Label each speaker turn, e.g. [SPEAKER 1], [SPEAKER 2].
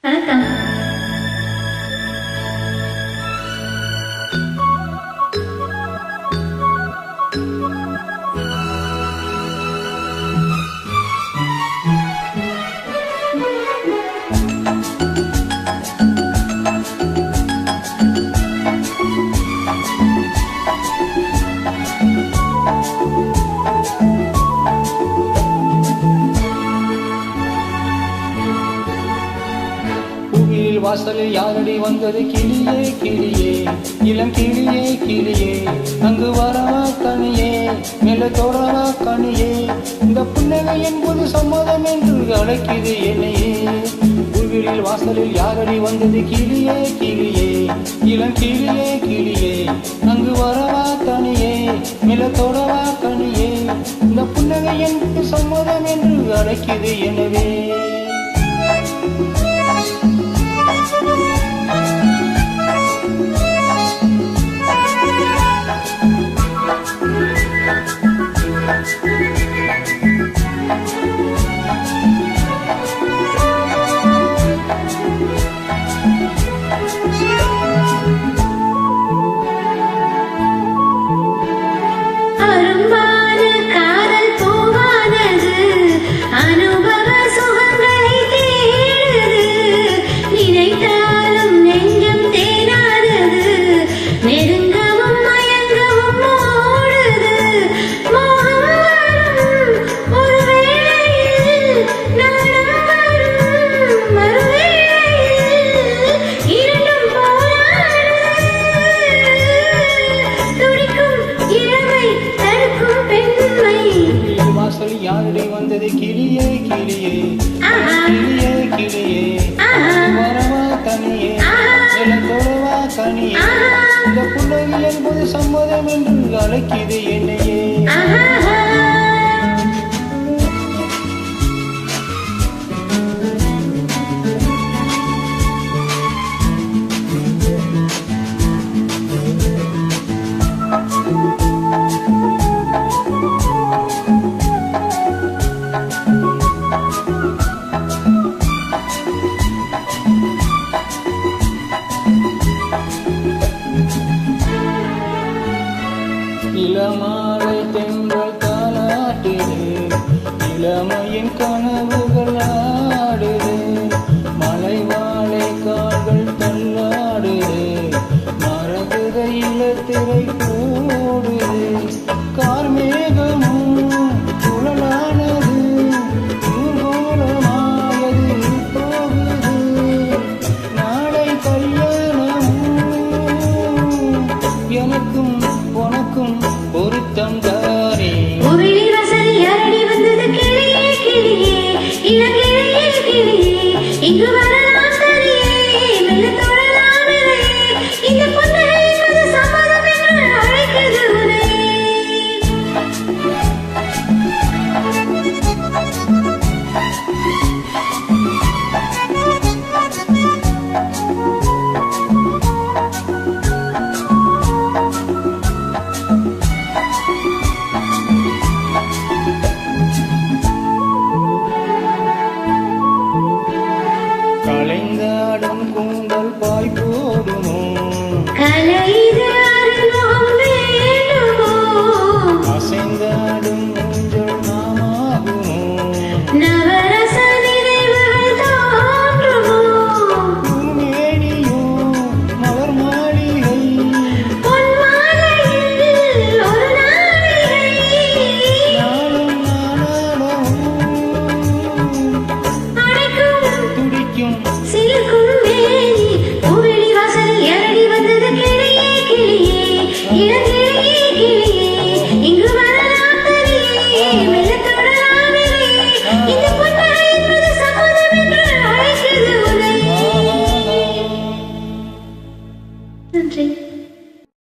[SPEAKER 1] வணக்கம்.
[SPEAKER 2] வாசலில் யாரடி வந்தது கிளியே கிளியே, இளம் கிளியே கிளியே, அங்கு வரவா கனியே, மேல தொடரவா கனியே, இந்த புன்னகை என்பது சம்மதம் என்று அழைக்குது என்னையே. புல்வெளியில் வாசலில் யாரடி வந்தது கிளியே கிளியே, இளம் கிளியே கிளியே, அங்கு வரவா கனியே, மேல தொடரவா கனியே, இந்த புன்னகை என்பது சம்மதம் என்று அழைக்குது எனவே. யாரடி வந்தது கிளியே கிளியே, கிளியே கிளியே, வரவா தனியே, தொடவா கனியே, இந்த புன்னகை என்பது சம்மதம் என்று அழைக்குது என்னையே. இளமாலை தென்றல் தாலாட்டுது, இளமையின் கனவுகள் ஆடுது, மலை வாழை கால்கள் தள்ளாடுது, மரகுத இளத்திரை கூடுது, கார்மேகமும் குழலானது, ஊர்கோலமாயது போகுது, நாளை கல்யாணமும் எனக்கும் உனக்கும் பொருத்தம் தானே.
[SPEAKER 1] புவியில் வசதி யாரடி வந்தது கிளியே கிளியே, இளங்கிளியே கிளியே, இங்கு வரலாம் தனியே, மெல்ல தொடரலாம் நிலையே, இந்த புன்னகை என்பது சம்மதம் என்று அழைக்குது உன்னையே.
[SPEAKER 2] கலைந்தாடும் கூந்தல் பாய் போடுமோ,
[SPEAKER 1] கலை